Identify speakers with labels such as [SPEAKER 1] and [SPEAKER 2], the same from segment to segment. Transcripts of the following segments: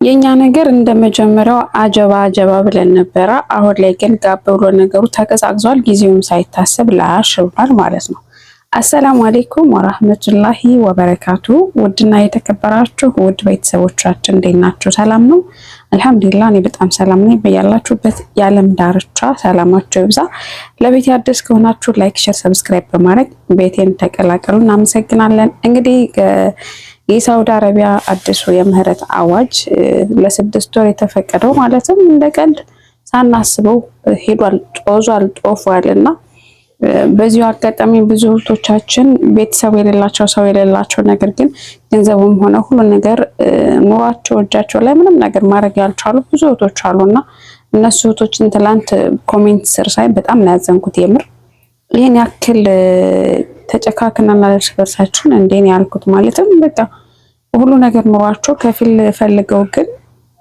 [SPEAKER 1] የኛ ነገር እንደመጀመሪያው አጀባ ብለን ነበረ። አሁን ላይ ግን ጋብ ብሎ ነገሩ ተቀዛቅዟል። ጊዜውም ሳይታሰብ ላሽ ብሏል ማለት ነው። አሰላሙ አሌይኩም ወራህመቱላሂ ወበረካቱ። ውድና የተከበራችሁ ውድ ቤተሰቦቻችን እንዴት ናችሁ? ሰላም ነው? አልሐምዱሊላህ እኔ በጣም ሰላም ነኝ። በያላችሁበት የዓለም ዳርቻ ሰላማችሁ ይብዛ። ለቤት አዲስ ከሆናችሁ ላይክ፣ ሼር፣ ሰብስክራይብ በማድረግ ቤቴን ተቀላቀሉ። እናመሰግናለን። እንግዲህ የሳውዲ አረቢያ አዲሱ የምህረት አዋጅ ለ6 ወር የተፈቀደው ማለትም እንደ ቀልድ ሳናስበው ሄዷል፣ ጦዟል፣ ጦፏልና በዚሁ አጋጣሚ ብዙ እህቶቻችን ቤተሰብ የሌላቸው ሰው የሌላቸው ነገር ግን ገንዘቡም ሆነ ሁሉ ነገር ኑሯቸው እጃቸው ላይ ምንም ነገር ማድረግ ያልቻሉ ብዙ እህቶች አሉና እነሱ እህቶችን ትላንት ኮሜንት ስር ሳይ በጣም ነው ያዘንኩት። የምር ይሄን ያክል ተጨካክነና እርስ በርሳችን እንዴን ያልኩት ማለትም በቃ ሁሉ ነገር ኑሯቸው ከፊል ፈልገው ግን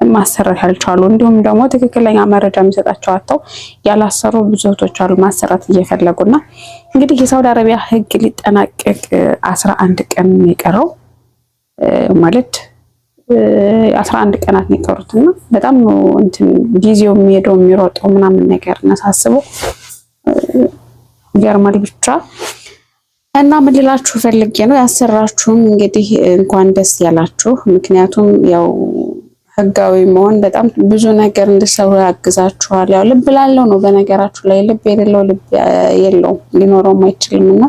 [SPEAKER 1] ማሰራት ያልቻሉ እንዲሁም ደግሞ ትክክለኛ መረጃ የሚሰጣቸው አጥተው ያላሰሩ ብዙ እህቶች አሉ ማሰራት እየፈለጉና እንግዲህ የሳውዲ አረቢያ ህግ ሊጠናቀቅ 11 ቀን የቀረው ማለት 11 ቀናት ነው የቀሩትና በጣም ነው እንትን ጊዜው የሚሄደው የሚሮጠው ምናምን ነገር እናሳስበው ይገርማል ብቻ። እና ምን ልላችሁ ፈልጌ ነው ያሰራችሁም እንግዲህ እንኳን ደስ ያላችሁ። ምክንያቱም ያው ህጋዊ መሆን በጣም ብዙ ነገር እንድሰሩ ያግዛችኋል። ያው ልብ ላለው ነው በነገራችሁ ላይ ልብ የሌለው ልብ የለውም ሊኖረውም አይችልምና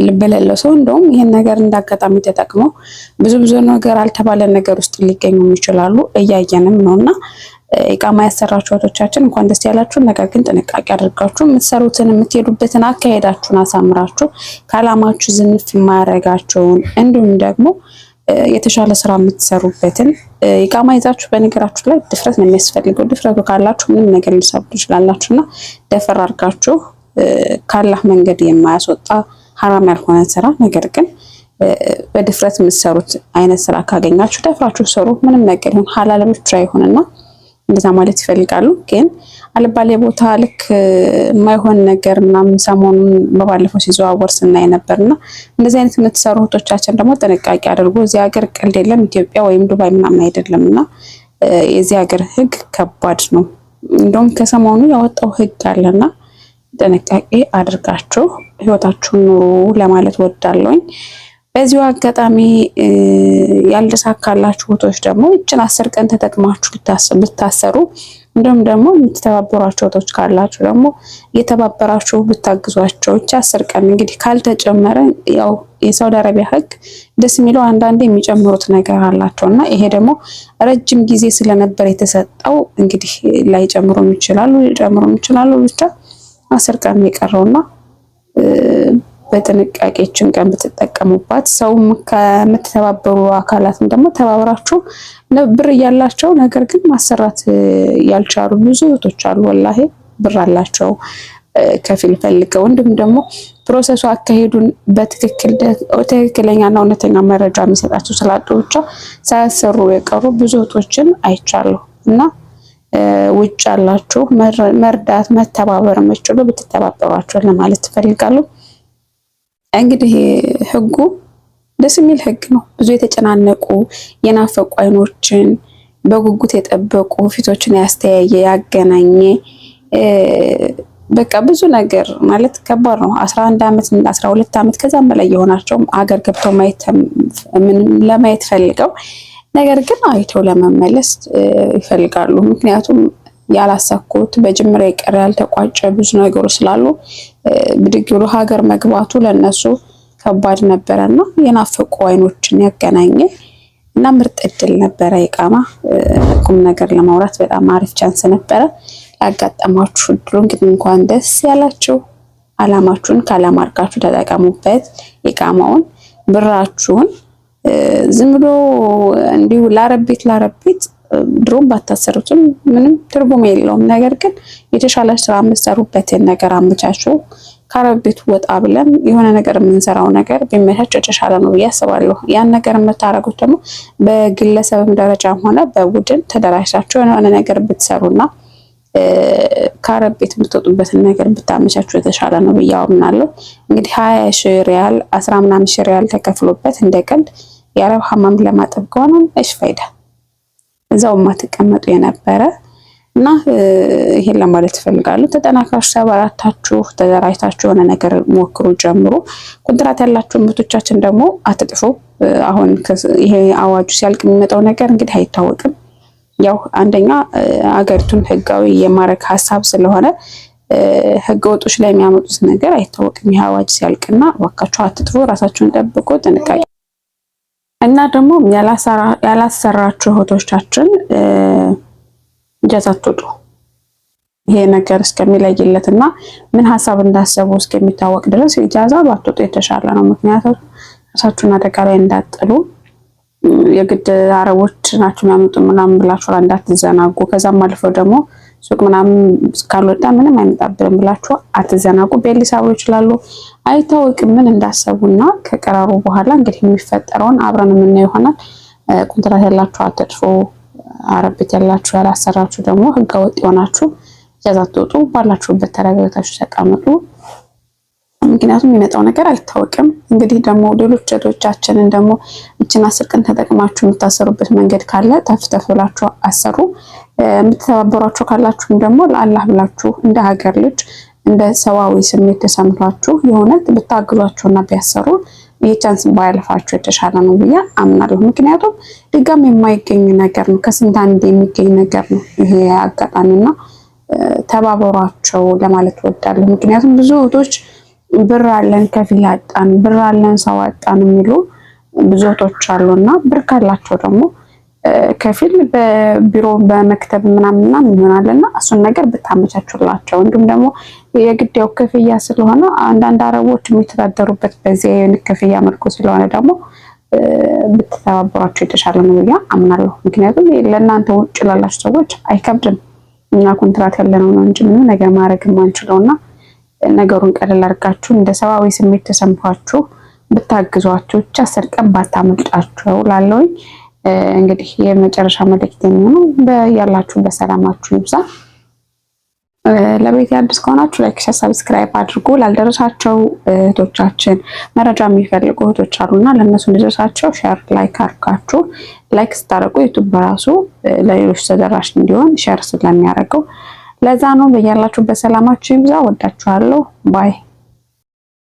[SPEAKER 1] ልብ ለሌለው ሰው እንደውም ይሄን ነገር እንዳጋጣሚ ተጠቅመው ብዙ ነገር አልተባለ ነገር ውስጥ ሊገኙ ይችላሉ። እያየንም ነውና ኢቃማ ያሰራችሁ እህቶቻችን እንኳን ደስ ያላችሁ። ነገር ግን ጥንቃቄ አድርጋችሁ የምትሰሩትን የምትሄዱበትን አካሄዳችሁን አሳምራችሁ ካላማችሁ ዝንፍ ማረጋችሁን እንዲሁም ደግሞ የተሻለ ስራ የምትሰሩበትን ኢቃማ ይዛችሁ በነገራችሁ ላይ ድፍረት ነው የሚያስፈልገው። ድፍረቱ ካላችሁ ምንም ነገር ሊሰሩ ትችላላችሁና ደፈር አድርጋችሁ ካላህ መንገድ የማያስወጣ ሐራም ያልሆነ ስራ ነገር ግን በድፍረት የምትሰሩት አይነት ስራ ካገኛችሁ ደፍራችሁ ሰሩ። ምንም ነገር ይሁን ሐላል ብቻ ይሁንና እንደዛ ማለት ይፈልጋሉ። ግን አልባሌ ቦታ ልክ የማይሆን ነገር ምናምን ሰሞኑን በባለፈው ሲዘዋወር ስናይ ነበርና እንደዚህ አይነት የምትሰሩ እህቶቻችን ደግሞ ጥንቃቄ አድርጉ። እዚህ ሀገር ቀልድ የለም። ኢትዮጵያ ወይም ዱባይ ምናምን አይደለምና የዚህ ሀገር ህግ ከባድ ነው። እንደውም ከሰሞኑ ያወጣው ህግ አለና ጥንቃቄ አድርጋችሁ ህይወታችሁን ኑሩ ለማለት ወዳለሁኝ። በዚሁ አጋጣሚ ያልተሳካላችሁ እህቶች ደግሞ እችን 10 ቀን ተጠቅማችሁ ልታሰሩ እንዲሁም ደግሞ የምትተባበሯቸው እህቶች ካላችሁ ደግሞ እየተባበራችሁ ብታግዟቸው እቺ 10 ቀን እንግዲህ ካልተጨመረ ያው የሳውዲ አረቢያ ህግ ደስ የሚለው አንዳንዴ የሚጨምሩት ነገር አላቸውና ይሄ ደግሞ ረጅም ጊዜ ስለነበር የተሰጠው እንግዲህ ላይጨምሩም ይችላሉ ብቻ 10 ቀን የቀረውና በጥንቃቄችን ቀን ብትጠቀሙባት ሰውም ከምትተባበሩ አካላትም ደግሞ ተባብራችሁ ብር ያላቸው ነገር ግን ማሰራት ያልቻሉ ብዙ እህቶች አሉ። ወላሂ ብር አላቸው ከፊል ፈልገው እንዲሁም ደግሞ ፕሮሰሱ አካሄዱን በትክክለኛና እውነተኛ መረጃ የሚሰጣቸው ስላጡ ብቻ ሳያሰሩ የቀሩ ብዙ እህቶችን አይቻለሁ። እና ውጭ ያላችሁ መርዳት መተባበር የምትችሉ ብትተባበሯቸው ለማለት ትፈልጋለሁ። እንግዲህ ህጉ ደስ የሚል ህግ ነው። ብዙ የተጨናነቁ የናፈቁ አይኖችን በጉጉት የጠበቁ ፊቶችን ያስተያየ ያገናኘ በቃ ብዙ ነገር ማለት ከባድ ነው። 11 ዓመት 12 ዓመት ከዛም በላይ የሆናቸው አገር ገብተው ለማየት ፈልገው ነገር ግን አይተው ለመመለስ ይፈልጋሉ። ምክንያቱም ያላሳኩት በጅምር የቀረ ያልተቋጨ ብዙ ነገሮች ስላሉ ብድግ ብሎ ሀገር መግባቱ ለነሱ ከባድ ነበረና የናፈቁ አይኖችን ያገናኘ እና ምርጥ እድል ነበረ። ኢቃማ ቁም ነገር ለማውራት በጣም አሪፍ ቻንስ ነበረ። ያጋጠማችሁ እድሉ እንግዲህ እንኳን ደስ ያላችሁ። አላማችሁን ካላማ አድርጋችሁ ተጠቀሙበት። ኢቃማውን ብራችሁን ዝም ብሎ እንዲሁ ላረቤት ድሮም ባታሰሩትም ምንም ትርጉም የለውም። ነገር ግን የተሻለ ስራ የምትሰሩበትን ነገር አመቻቹ። ከአረብ ቤት ወጣ ብለን የሆነ ነገር የምንሰራው ነገር ቢመቻች የተሻለ ነው ብዬ አስባለሁ። ያን ነገር የምታረጉት ደግሞ በግለሰብም ደረጃም ሆነ በቡድን ተደራጅታችሁ የሆነ ነገር ብትሰሩና ከአረብ ቤት የምትወጡበትን ነገር ብታመቻቹ የተሻለ ነው ብዬ አምናለሁ። እንግዲህ 20 ሺህ ሪያል 10 ምናምን ሺህ ሪያል ተከፍሎበት እንደቀልድ የአረብ ሐማም ለማጠብ ከሆነ እሺ ፋይዳ እዛው ማትቀመጡ የነበረ እና ይሄን ለማለት ፈልጋለሁ። ተጠናክራችሁ ተበራታችሁ ተደራጅታችሁ የሆነ ነገር ሞክሩ፣ ጀምሩ። ኮንትራት ያላችሁ እህቶቻችን ደግሞ አትጥፉ። አሁን ይሄ አዋጁ ሲያልቅ የሚመጣው ነገር እንግዲህ አይታወቅም። ያው አንደኛ አገሪቱን ህጋዊ የማድረግ ሀሳብ ስለሆነ ህገ ወጦች ላይ የሚያመጡት ነገር አይታወቅም። ይሄ አዋጅ ሲያልቅና እባካችሁ አትጥፉ፣ ራሳችሁን ጠብቁ፣ ጥንቃቄ እና ደግሞ ያላሰራችሁ እህቶቻችን ጀዛት ወጡ። ይሄ ነገር እስከሚለይለትና ምን ሀሳብ እንዳሰቡ እስከሚታወቅ ድረስ ኢጃዛ ባትወጡ የተሻለ ነው። ምክንያቱም ራሳችሁን አደጋ ላይ እንዳጥሉ የግድ አረቦች ናቸው የሚያመጡ ምናምን ብላችሁ እንዳትዘናጉ። ከዛም አልፈው ደግሞ ሱቅ ምናምን ካልወጣ ምንም አይመጣብንም ብላችሁ አትዘናጉ። ቤት ሊሰሩ ይችላሉ፣ አይታወቅም ምን እንዳሰቡና ከቀራሩ በኋላ እንግዲህ የሚፈጠረውን አብረን የምናየው ይሆናል። ኮንትራት ያላችሁ አትጥፉ። አረብ ቤት ያላችሁ ያላሰራችሁ ደግሞ ህገወጥ የሆናችሁ ጀዛት ወጡ። ባላችሁበት ተረጋግታችሁ ተቀመጡ። ምክንያቱም የሚመጣው ነገር አይታወቅም። እንግዲህ ደግሞ ሌሎች እህቶቻችንን ደግሞ እችን 10 ቀን ተጠቅማችሁ የምታሰሩበት መንገድ ካለ ተፍተፍ ብላችሁ አሰሩ። የምትተባበሯቸው ካላችሁም ደግሞ ለአላህ ብላችሁ እንደ ሀገር ልጅ እንደ ሰዋዊ ስሜት ተሰምቷችሁ የሆነት ብታግዟቸውና ቢያሰሩ የቻንስ ባያልፋችሁ የተሻለ ነው ብዬ አምናለሁ። ምክንያቱም ድጋም የማይገኝ ነገር ነው፣ ከስንት አንድ የሚገኝ ነገር ነው ይሄ አጋጣሚና ተባበሯቸው ለማለት ወዳለሁ። ምክንያቱም ብዙ እህቶች ብር አለን ከፊል አጣን፣ ብር አለን ሰው አጣን የሚሉ ብዙ እህቶች አሉና ብር ካላቸው ደግሞ ከፊል በቢሮ በመክተብ ምናምንና ይሆናልና እሱን ነገር ብታመቻቹላቸው። እንዲሁም ደግሞ የግዴው ክፍያ ስለሆነ አንዳንድ አረቦች የሚተዳደሩበት በዚህ አይነት ክፍያ መልኩ ስለሆነ ደግሞ ብትተባበሯቸው የተሻለ ነው ብዬ አምናለሁ። ምክንያቱም ለእናንተ ውጭ ላላችሁ ሰዎች አይከብድም፣ እና ኮንትራት ያለነው ነው እንጂ ምንም ነገር ማድረግ የማንችለውና ነገሩን ቀለል አድርጋችሁ እንደ ሰዋዊ ስሜት ተሰምቷችሁ ብታግዟቸው ብቻ 10 ቀን ባታመልጣቸው ላለውኝ። እንግዲህ የመጨረሻ መልእክት ነው። በያላችሁ በሰላማችሁ ይብዛ። ለቤት አዲስ ከሆናችሁ ላይክ፣ ሼር፣ ሰብስክራይብ አድርጉ። ላልደረሳቸው እህቶቻችን መረጃ የሚፈልጉ እህቶች አሉና ለነሱ እንዲደርሳቸው ሼር ላይክ አድርጋችሁ ላይክ ስታደርጉ ዩቲዩብ በራሱ ለሌሎች ተደራሽ እንዲሆን ሼር ስለሚያደርገው ለዛ ነው። በያላችሁ በሰላማችሁ ይብዛ። ወዳችኋለሁ። ባይ